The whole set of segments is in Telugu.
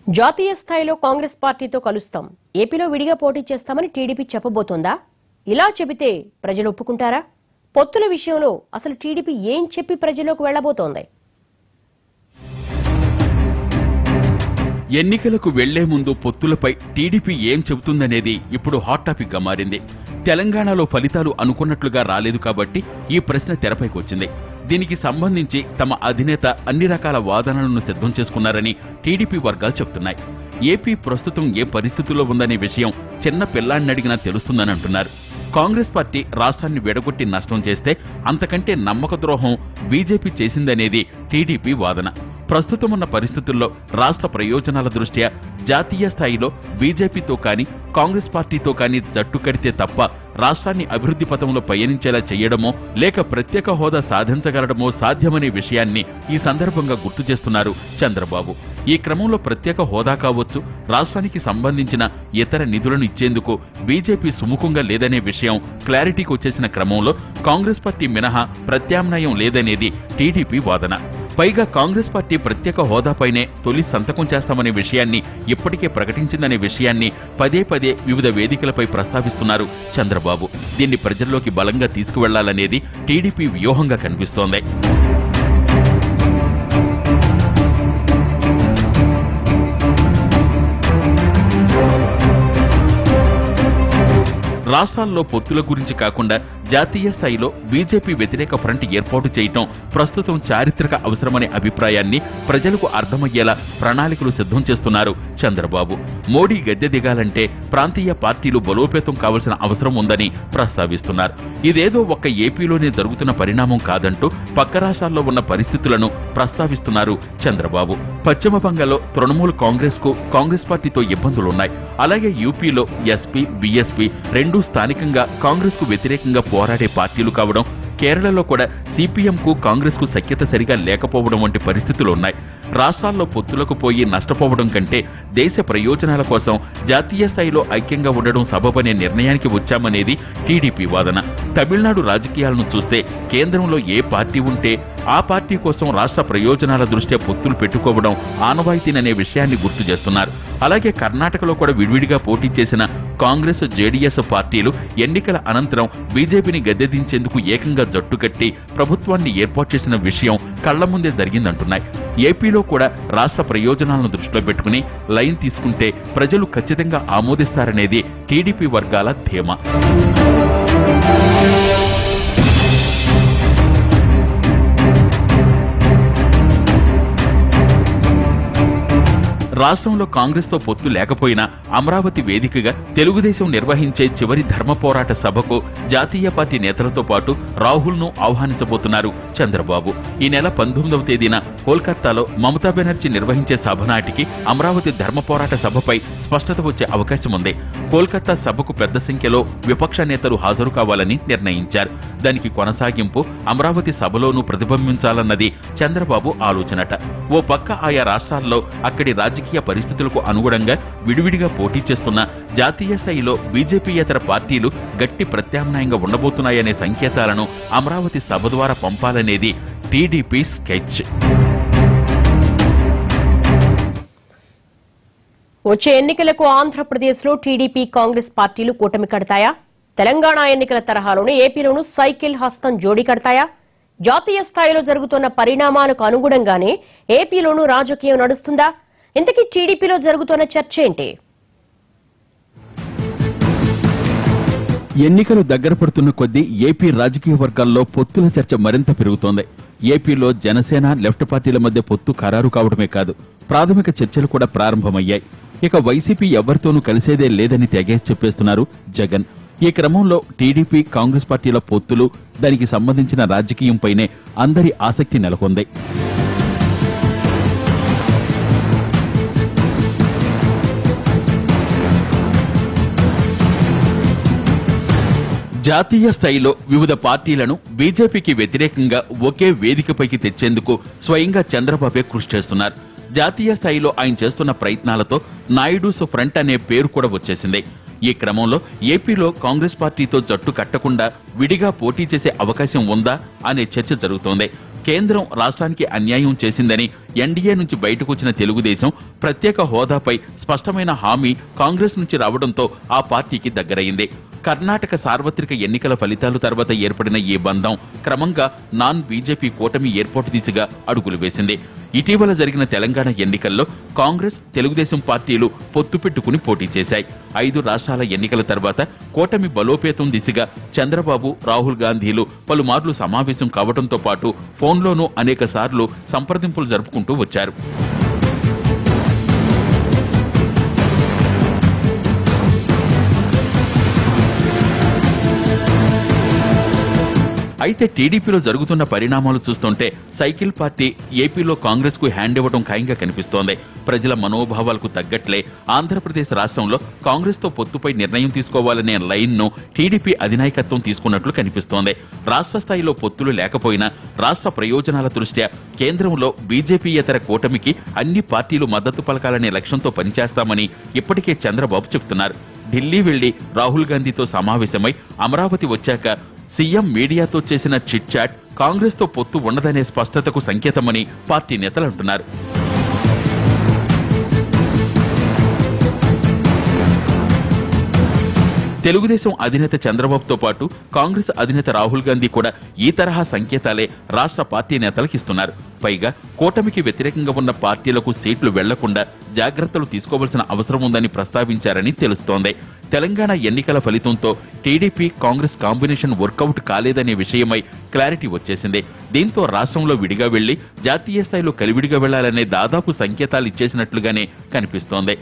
జాతీయ స్థాయిలో కాంగ్రెస్ పార్టీతో కలుస్తాం, ఏపీలో విడిగా పోటీ చేస్తామని టీడీపీ చెప్పబోతోందా? ఇలా చెబితే ప్రజలు ఒప్పుకుంటారా? పొత్తుల విషయంలో అసలు టీడీపీ ఏం చెప్పి ప్రజల్లోకి వెళ్లబోతోంది? ఎన్నికలకు వెళ్లే ముందు పొత్తులపై టీడీపీ ఏం చెబుతుందనేది ఇప్పుడు హాట్ టాపిక్ గా మారింది. తెలంగాణలో ఫలితాలు అనుకున్నట్లుగా రాలేదు కాబట్టి ఈ ప్రశ్న తెరపైకి వచ్చింది. దీనికి సంబంధించి తమ అధినేత అన్ని రకాల వాదనలను సిద్ధం చేసుకున్నారని టీడీపీ వర్గాలు చెబుతున్నాయి. ఏపీ ప్రస్తుతం ఏ పరిస్థితుల్లో ఉందనే విషయం చిన్న పిల్లాడిని అడిగినా తెలుస్తుందని అంటున్నారు. కాంగ్రెస్ పార్టీ రాష్ట్రాన్ని విడగొట్టి నష్టం చేస్తే అంతకంటే నమ్మక ద్రోహం బీజేపీ చేసిందనేది టీడీపీ వాదన. ప్రస్తుతం ఉన్న పరిస్థితుల్లో రాష్ట్ర ప్రయోజనాల దృష్ట్యా జాతీయ స్థాయిలో బీజేపీతో కానీ కాంగ్రెస్ పార్టీతో కానీ జట్టు కడితే తప్ప రాష్ట్రాన్ని అభివృద్ధి పథంలో పయనించేలా చేయడమో లేక ప్రత్యేక హోదా సాధించగలడమో సాధ్యమనే విషయాన్ని ఈ సందర్భంగా గుర్తు చేస్తున్నారు చంద్రబాబు. ఈ క్రమంలో ప్రత్యేక హోదా కావచ్చు, రాష్ట్రానికి సంబంధించిన ఇతర నిధులను ఇచ్చేందుకు బీజేపీ సుముఖంగా లేదనే విషయం క్లారిటీకి వచ్చేసిన క్రమంలో కాంగ్రెస్ పార్టీ మినహా ప్రత్యామ్నాయం లేదనేది టీడీపీ వాదన. పైగా కాంగ్రెస్ పార్టీ ప్రత్యేక హోదాపైనే తొలి సంతకం చేస్తామనే విషయాన్ని ఇప్పటికే ప్రకటించిందనే విషయాన్ని పదే పదే వివిధ వేదికలపై ప్రస్తావిస్తున్నారు చంద్రబాబు. దీన్ని ప్రజల్లోకి బలంగా తీసుకువెళ్లాలనేది టీడీపీ వ్యూహంగా కనిపిస్తోంది. రాష్ట్రాల్లో పొత్తుల గురించి కాకుండా జాతీయ స్థాయిలో బీజేపీ వ్యతిరేక ఫ్రంట్ ఏర్పాటు చేయటం ప్రస్తుతం చారిత్రక అవసరమనే అభిప్రాయాన్ని ప్రజలకు అర్థమయ్యేలా ప్రణాళికలు సిద్ధం చేస్తున్నారు చంద్రబాబు. మోడీ గద్దె దిగాలంటే ప్రాంతీయ పార్టీలు బలోపేతం కావాల్సిన అవసరం ఉందని ప్రస్తావిస్తున్నారు. ఇదేదో ఒక్క ఏపీలోనే జరుగుతున్న పరిణామం కాదంటూ పక్క రాష్ట్రాల్లో ఉన్న పరిస్థితులను ప్రస్తావిస్తున్నారు చంద్రబాబు. పశ్చిమ బంగాల్లో తృణమూల్ కాంగ్రెస్ పార్టీతో ఇబ్బందులున్నాయి. అలాగే యూపీలో ఎస్పీ, బీఎస్పీ రెండూ స్థానికంగా కాంగ్రెస్ కు వ్యతిరేకంగా పోరాడే పార్టీలు కావడం, కేరళలో కూడా సిపిఎంకు కాంగ్రెస్ కు సఖ్యత సరిగా లేకపోవడం వంటి పరిస్థితులు ఉన్నాయి. రాష్ట్రాల్లో పొత్తులకు పోయి నష్టపోవడం కంటే దేశ ప్రయోజనాల కోసం జాతీయ స్థాయిలో ఐక్యంగా ఉండడం సబబనే నిర్ణయానికి వచ్చామనేది టీడీపీ వాదన. తమిళనాడు రాజకీయాలను చూస్తే కేంద్రంలో ఏ పార్టీ ఉంటే ఆ పార్టీ కోసం రాష్ట్ర ప్రయోజనాల దృష్ట్యా పొత్తులు పెట్టుకోవడం ఆనవాయితీననే విషయాన్ని గుర్తు చేస్తున్నారు. అలాగే కర్ణాటకలో కూడా విడివిడిగా పోటీ చేసిన కాంగ్రెస్, జేడీఎస్ పార్టీలు ఎన్నికల అనంతరం బీజేపీని గద్దెదించేందుకు ఏకంగా జట్టు కట్టి ప్రభుత్వాన్ని ఏర్పాటు చేసిన విషయం కళ్ల ముందే జరిగిందంటున్నాయి. ఏపీలో కూడా రాష్ట్ర ప్రయోజనాలను దృష్టిలో పెట్టుకుని లైన్ తీసుకుంటే ప్రజలు ఖచ్చితంగా ఆమోదిస్తారనేది టీడీపీ వర్గాల ధీమా. రాష్ట్రంలో కాంగ్రెస్ తో పొత్తు లేకపోయినా అమరావతి వేదికగా తెలుగుదేశం నిర్వహించే చివరి ధర్మ పోరాట సభకు జాతీయ పార్టీ నేతలతో పాటు రాహుల్ ను ఆహ్వానించబోతున్నారు చంద్రబాబు. ఈ నెల 19వ తేదీన కోల్కతాలో మమతా బెనర్జీ నిర్వహించే సభ నాటికి అమరావతి ధర్మ పోరాట సభపై స్పష్టత వచ్చే అవకాశం ఉంది. కోల్కతా సభకు పెద్ద సంఖ్యలో విపక్ష నేతలు హాజరు కావాలని నిర్ణయించారు. దానికి కొనసాగింపు అమరావతి సభలోనూ ప్రతిబింబించాలన్నది చంద్రబాబు ఆలోచనట. ఓ పక్క ఆయా రాష్ట్రాల్లో అక్కడి రాజకీయ పరిస్థితులకు అనుగుణంగా విడివిడిగా పోటీ చేస్తున్న జాతీయ స్థాయిలో బీజేపీయేతర పార్టీలు గట్టి ప్రత్యామ్నాయంగా ఉండబోతున్నాయనే సంకేతాలను అమరావతి సభ ద్వారా పంపాలనేది టీడీపీ స్కెచ్. వచ్చే ఎన్నికలకు ఆంధ్రప్రదేశ్లో టీడీపీ, కాంగ్రెస్ పార్టీలు కూటమి కడతాయా? తెలంగాణ ఎన్నికల తరహాలోనే ఏపీలోనూ సైకిల్ హస్తం జోడీ కడతాయా? జాతీయ స్థాయిలో జరుగుతున్న పరిణామాలకు అనుగుణంగానే ఏపీలోనూ రాజకీయం నడుస్తుందా? ఇంతకీ టీడీపీలో జరుగుతున్న చర్చ ఏంటి? ఎన్నికలు దగ్గర పడుతున్న కొద్దీ ఏపీ రాజకీయ వర్గాల్లో పొత్తుల చర్చ మరింత పెరుగుతోంది. ఏపీలో జనసేన, లెఫ్ట్ పార్టీల మధ్య పొత్తు ఖరారు కావడమే కాదు, ప్రాథమిక చర్చలు కూడా ప్రారంభమయ్యాయి. ఇక వైసీపీ ఎవరితోనూ కలిసేదే లేదని తెగేసి చెప్పేస్తున్నారు జగన్. ఈ క్రమంలో టీడీపీ, కాంగ్రెస్ పార్టీల పొత్తులు, దానికి సంబంధించిన రాజకీయంపైనే అందరి ఆసక్తి నెలకొంది. జాతీయ స్థాయిలో వివిధ పార్టీలను బీజేపీకి వ్యతిరేకంగా ఒకే వేదికపైకి తెచ్చేందుకు స్వయంగా చంద్రబాబే కృషి చేస్తున్నారు. జాతీయ స్థాయిలో ఆయన చేస్తున్న ప్రయత్నాలతో నాయుడుస్ ఫ్రంట్ అనే పేరు కూడా వచ్చేసింది. ఈ క్రమంలో ఏపీలో కాంగ్రెస్ పార్టీతో జట్టు కట్టకుండా విడిగా పోటీ చేసే అవకాశం ఉందా అనే చర్చ జరుగుతోంది. కేంద్రం రాష్ట్రానికి అన్యాయం చేసిందని ఎన్డీఏ నుంచి బయటకు వచ్చిన తెలుగుదేశం ప్రత్యేక హోదాపై స్పష్టమైన హామీ కాంగ్రెస్ నుంచి రావడంతో ఆ పార్టీకి దగ్గరయింది. కర్ణాటక సార్వత్రిక ఎన్నికల ఫలితాల తర్వాత ఏర్పడిన ఈ బంధం క్రమంగా నాన్ బీజేపీ కూటమి ఏర్పాటు దిశగా అడుగులు వేసింది. ఇటీవల జరిగిన తెలంగాణ ఎన్నికల్లో కాంగ్రెస్, తెలుగుదేశం పార్టీలు పొత్తు పెట్టుకుని పోటీ చేశాయి. 5 రాష్ట్రాల ఎన్నికల తర్వాత కూటమి బలోపేతం దిశగా చంద్రబాబు, రాహుల్ గాంధీలు పలుమార్లు సమావేశం కావడంతో పాటు ఫోన్లోనూ అనేక సార్లు సంప్రదింపులు జరుపుకుంటూ వచ్చారు. అయితే టీడీపీలో జరుగుతున్న పరిణామాలు చూస్తుంటే సైకిల్ పార్టీ ఏపీలో కాంగ్రెస్ కు హ్యాండ్ ఇవ్వడం ఖాయంగా కనిపిస్తోంది. ప్రజల మనోభావాలకు తగ్గట్లే ఆంధ్రప్రదేశ్ రాష్ట్రంలో కాంగ్రెస్ తో పొత్తుపై నిర్ణయం తీసుకోవాలనే లైన్ ను టీడీపీ అధినాయకత్వం తీసుకున్నట్లు కనిపిస్తోంది. రాష్ట్ర స్థాయిలో పొత్తులు లేకపోయినా రాష్ట్ర ప్రయోజనాల దృష్ట్యా కేంద్రంలో బీజేపీయేతర కూటమికి అన్ని పార్టీలు మద్దతు పలకాలనే లక్ష్యంతో పనిచేస్తామని ఇప్పటికే చంద్రబాబు చెబుతున్నారు. ఢిల్లీ వెళ్లి రాహుల్ గాంధీతో సమావేశమై అమరావతి వచ్చాక సీఎం మీడియాతో చేసిన చిట్ చాట్ కాంగ్రెస్ తో పొత్తు ఉండదనే స్పష్టతకు సంకేతమని పార్టీ నేతలు అంటున్నారు. తెలుగుదేశం అధినేత చంద్రబాబుతో పాటు కాంగ్రెస్ అధినేత రాహుల్ గాంధీ కూడా ఈ తరహా సంకేతాలే రాష్ట్ర పార్టీ నేతలకు ఇస్తున్నారు. పైగా కూటమికి వ్యతిరేకంగా ఉన్న పార్టీలకు సీట్లు వెళ్లకుండా జాగ్రత్తలు తీసుకోవాల్సిన అవసరం ఉందని ప్రస్తావించారని తెలుస్తోంది. తెలంగాణ ఎన్నికల ఫలితంతో టీడీపీ, కాంగ్రెస్ కాంబినేషన్ వర్కౌట్ కాలేదనే విషయమై క్లారిటీ వచ్చేసింది. దీంతో రాష్ట్రంలో విడిగా వెళ్లి జాతీయ స్థాయిలో కలివిడిగా వెళ్లాలనే దాదాపు సంకేతాలు ఇచ్చేసినట్లుగానే కనిపిస్తోంది.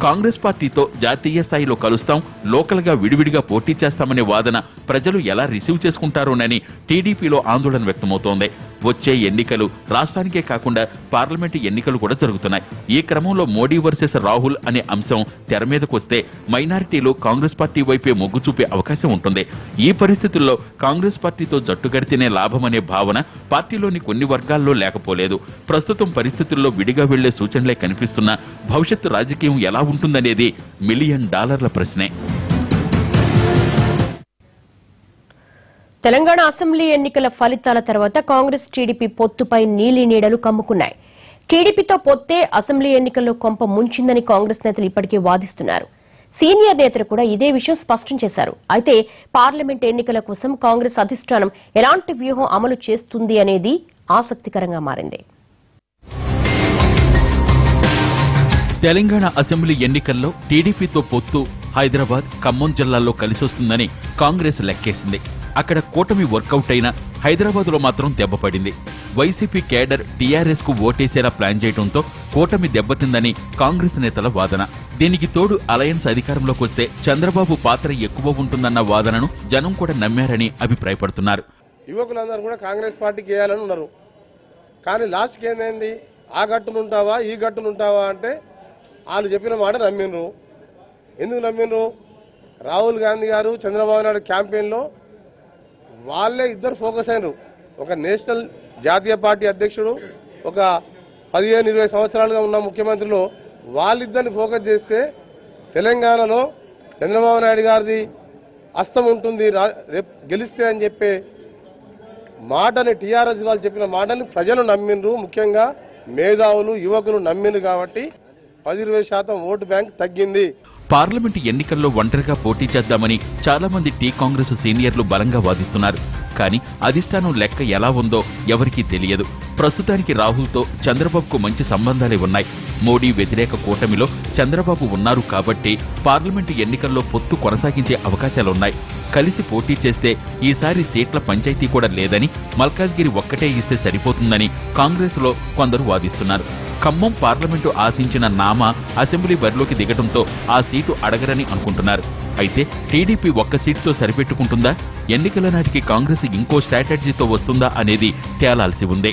కాంగ్రెస్ పార్టీతో జాతీయ స్థాయిలో కలుస్తాం, లోకల్ గా విడివిడిగా పోటీ చేస్తామనే వాదన ప్రజలు ఎలా రిసీవ్ చేసుకుంటారోనని టీడీపీలో ఆందోళన వ్యక్తమవుతోంది. వచ్చే ఎన్నికలు రాష్ట్రానికే కాకుండా పార్లమెంటు ఎన్నికలు కూడా జరుగుతున్నాయి. ఈ క్రమంలో మోడీ వర్సెస్ రాహుల్ అనే అంశం తెర మీదకొస్తే మైనారిటీలు కాంగ్రెస్ పార్టీ వైపే మొగ్గు చూపే అవకాశం ఉంటుంది. ఈ పరిస్థితుల్లో కాంగ్రెస్ పార్టీతో జట్టుగడితేనే లాభమనే భావన పార్టీలోని కొన్ని వర్గాల్లో లేకపోలేదు. ప్రస్తుతం పరిస్థితుల్లో విడిగా వెళ్లే సూచనలే కనిపిస్తున్నా భవిష్యత్తు రాజకీయం ఎలా ఉంటుందనేది $1 మిలియన్ ప్రశ్నే. తెలంగాణ అసెంబ్లీ ఎన్నికల ఫలితాల తర్వాత కాంగ్రెస్, టీడీపీ పొత్తుపై నీలి నీడలు కమ్ముకున్నాయి. టీడీపీతో పొత్తే అసెంబ్లీ ఎన్నికల్లో కొంప ముంచిందని కాంగ్రెస్ నేతలు ఇప్పటికే వాదిస్తున్నారు. సీనియర్ నేతలు కూడా ఇదే విషయం స్పష్టం చేశారు. అయితే పార్లమెంట్ ఎన్నికల కోసం కాంగ్రెస్ అధిష్టానం ఎలాంటి వ్యూహం అమలు చేస్తుంది అనేది ఆసక్తికరంగా మారింది. తెలంగాణ అసెంబ్లీ ఎన్నికల్లో టీడీపీతో పొత్తు హైదరాబాద్, ఖమ్మం జిల్లాల్లో కలిసొస్తుందని కాంగ్రెస్ లెక్కేసింది. అక్కడ కూటమి వర్కౌట్ అయినా హైదరాబాద్ లో మాత్రం దెబ్బపడింది. వైసీపీ కేడర్ టీఆర్ఎస్ కు ఓటేసేలా ప్లాన్ చేయడంతో కూటమి దెబ్బతిందని కాంగ్రెస్ నేతల వాదన. దీనికి తోడు అలయన్స్ అధికారంలోకి వస్తే చంద్రబాబు పాత్ర ఎక్కువ ఉంటుందన్న వాదనను జనం కూడా నమ్మారని అభిప్రాయపడుతున్నారు. యువకులందరూ కూడా కాంగ్రెస్ పార్టీకి వేయాలని ఉన్నారు. కానీ లాస్ట్కి ఏందైంది, ఆ గట్టునుంటావా ఈ గట్టునుంటావా అంటే వాళ్ళు చెప్పిన మాట నమ్మిండ్రు. ఎందుకు నమ్మిండ్రు? రాహుల్ గాంధీ గారు, చంద్రబాబు నాయుడు క్యాంపెయిన్లో వాళ్ళే ఇద్దరు ఫోకస్ అయినరు. ఒక నేషనల్ జాతీయ పార్టీ అధ్యక్షుడు, ఒక 15-20 సంవత్సరాలుగా ఉన్న ముఖ్యమంత్రులు వాళ్ళిద్దరిని ఫోకస్ చేస్తే తెలంగాణలో చంద్రబాబు నాయుడు గారిది హస్తం ఉంటుంది, రేపు గెలిస్తే అని చెప్పే మాటని టీఆర్ఎస్ వాళ్ళు చెప్పిన మాటని ప్రజలు నమ్మిండ్రు. ముఖ్యంగా మేధావులు, యువకులు నమ్మిండ్రు. కాబట్టి 10-20% ఓటు బ్యాంక్ తగ్గింది. పార్లమెంటు ఎన్నికల్లో ఒంటరిగా పోటీ చేద్దామని చాలా మంది టీ కాంగ్రెస్ సీనియర్లు బలంగా వాదిస్తున్నారు. కానీ అధిష్టానం లెక్క ఎలా ఉందో ఎవరికీ తెలియదు. ప్రస్తుతానికి రాహుల్తో చంద్రబాబుకు మంచి సంబంధాలే ఉన్నాయి. మోడీ వ్యతిరేక కూటమిలో చంద్రబాబు ఉన్నారు కాబట్టి పార్లమెంటు ఎన్నికల్లో పొత్తు కొనసాగించే అవకాశాలున్నాయి. కలిసి పోటీ చేస్తే ఈసారి సీట్ల పంచాయతీ కూడా లేదని, మల్కాజ్గిరి ఒక్కటే ఇస్తే సరిపోతుందని కాంగ్రెస్ లో కొందరు వాదిస్తున్నారు. ఖమ్మం పార్లమెంటు ఆశించిన నామా అసెంబ్లీ బరిలోకి దిగడంతో ఆ సీటు అడగరని అనుకుంటున్నారు. అయితే టీడీపీ ఒక్క సీటుతో సరిపెట్టుకుంటుందా, ఎన్నికల నాటికి కాంగ్రెస్ ఇంకో స్ట్రాటజీతో వస్తుందా అనేది తేలాల్సి ఉంది.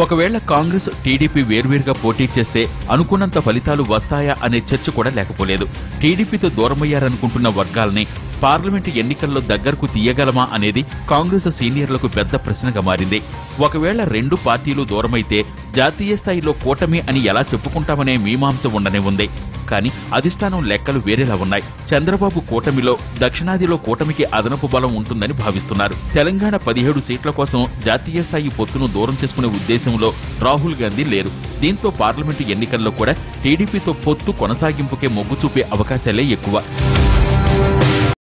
ఒకవేళ కాంగ్రెస్, టీడీపీ వేర్వేరుగా పోటీ చేస్తే అనుకున్నంత ఫలితాలు వస్తాయా అనే చర్చ కూడా లేకపోలేదు. టీడీపీతో దూరమయ్యారనుకుంటున్న వర్గాల్ని పార్లమెంటు ఎన్నికల్లో దగ్గరకు తీయగలమా అనేది కాంగ్రెస్ సీనియర్లకు పెద్ద ప్రశ్నగా మారింది. ఒకవేళ రెండు పార్టీలు దూరమైతే జాతీయ స్థాయిలో కూటమి అని ఎలా చెప్పుకుంటామనే మీమాంస ఉండనే ఉంది. కానీ అధిష్టానం లెక్కలు వేరేలా ఉన్నాయి. చంద్రబాబు కూటమిలో దక్షిణాదిలో కూటమికి అదనపు బలం ఉంటుందని భావిస్తున్నారు. తెలంగాణ 17 సీట్ల కోసం జాతీయ స్థాయి పొత్తును దూరం చేసుకునే ఉద్దేశంలో రాహుల్ గాంధీ లేరు. దీంతో పార్లమెంటు ఎన్నికల్లో కూడా టీడీపీతో పొత్తు కొనసాగింపుకే మొగ్గు చూపే అవకాశాలే ఎక్కువ.